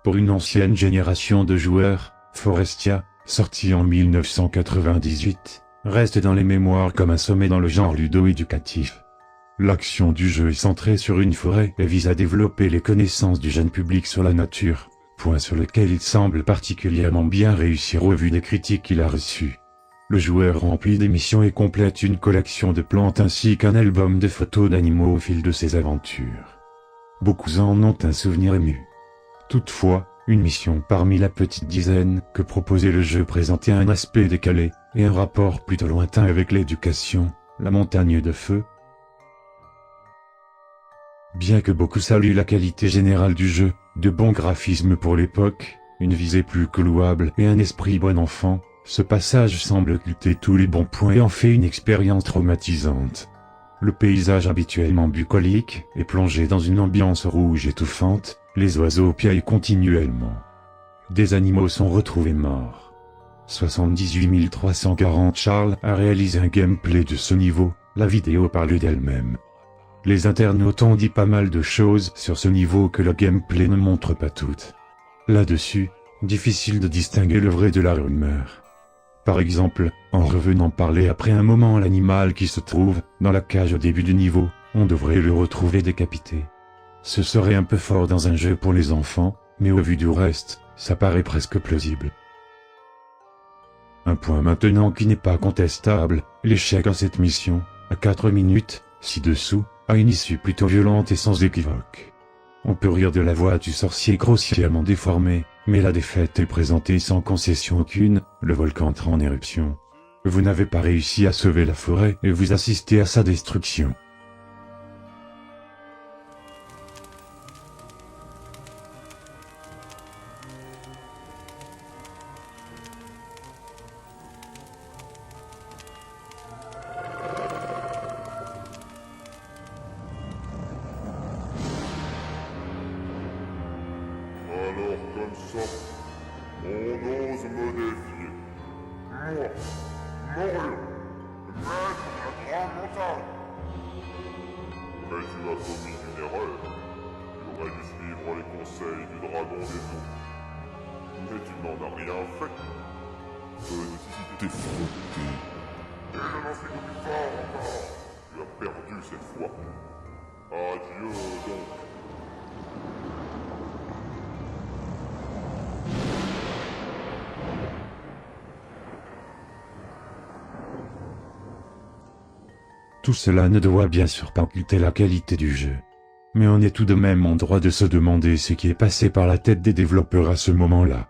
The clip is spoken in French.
Pour une ancienne génération de joueurs, Forestia, sorti en 1998, reste dans les mémoires comme un sommet dans le genre ludo-éducatif. L'action du jeu est centrée sur une forêt et vise à développer les connaissances du jeune public sur la nature, point sur lequel il semble particulièrement bien réussir au vu des critiques qu'il a reçues. Le joueur remplit des missions et complète une collection de plantes ainsi qu'un album de photos d'animaux au fil de ses aventures. Beaucoup en ont un souvenir ému. Toutefois, une mission parmi la petite dizaine que proposait le jeu présentait un aspect décalé, et un rapport plutôt lointain avec l'éducation, la montagne de feu. Bien que beaucoup saluent la qualité générale du jeu, de bons graphismes pour l'époque, une visée plus que louable et un esprit bon enfant, ce passage semble occulter tous les bons points et en fait une expérience traumatisante. Le paysage habituellement bucolique est plongé dans une ambiance rouge étouffante, les oiseaux piaillent continuellement. Des animaux sont retrouvés morts. 78 340 Charles a réalisé un gameplay de ce niveau, la vidéo parle d'elle-même. Les internautes ont dit pas mal de choses sur ce niveau que le gameplay ne montre pas toutes. Là-dessus, difficile de distinguer le vrai de la rumeur. Par exemple, en revenant parler après un moment l'animal qui se trouve dans la cage au début du niveau, on devrait le retrouver décapité. Ce serait un peu fort dans un jeu pour les enfants, mais au vu du reste, ça paraît presque plausible. Un point maintenant qui n'est pas contestable, l'échec en cette mission, à 4 minutes, ci-dessous, a une issue plutôt violente et sans équivoque. On peut rire de la voix du sorcier grossièrement déformée, mais la défaite est présentée sans concession aucune, le volcan entre en éruption. Vous n'avez pas réussi à sauver la forêt et vous assistez à sa destruction. Alors comme ça, on ose me défier. Moi, Morion, le maître de la grande montagne. Mais tu as commis une erreur. Tu aurais dû suivre les conseils du dragon des eaux. Mais tu n'en as rien fait. T'es frotté. Et je n'en suis plus fort encore. Tu as perdu cette fois. Adieu donc. Tout cela ne doit bien sûr pas occulter la qualité du jeu. Mais on est tout de même en droit de se demander ce qui est passé par la tête des développeurs à ce moment-là.